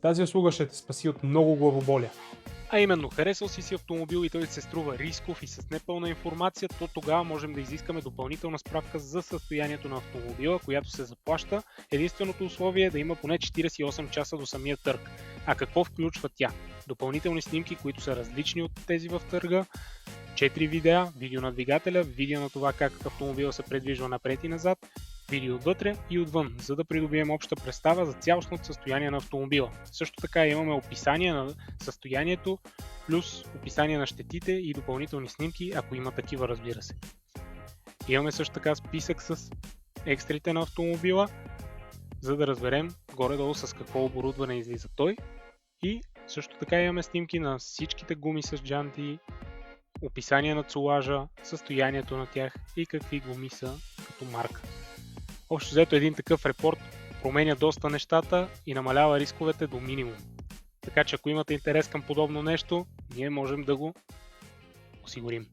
Тази услуга ще те спаси от много главоболия. А именно, харесал си автомобил и той се струва рисков и с непълна информация, то тогава можем да изискаме допълнителна справка за състоянието на автомобила, която се заплаща. Единственото условие е да има поне 48 часа до самия търг. А какво включва тя? Допълнителни снимки, които са различни от тези в търга, 4 видеа, видео на двигателя, видео на това как автомобила се предвижва напред и назад, видео отвътре и отвън, за да придобием обща представа за цялостното състояние на автомобила. Също така имаме описание на състоянието, плюс описание на щетите и допълнителни снимки, ако има такива, разбира се. Имаме също така списък с екстрите на автомобила, за да разберем горе-долу с какво оборудване излиза той. И също така имаме снимки на всичките гуми с джанти, описание на цулажа, състоянието на тях и какви гуми са като марка. Общо взето един такъв репорт променя доста нещата и намалява рисковете до минимум. Така че ако имате интерес към подобно нещо, ние можем да го осигурим.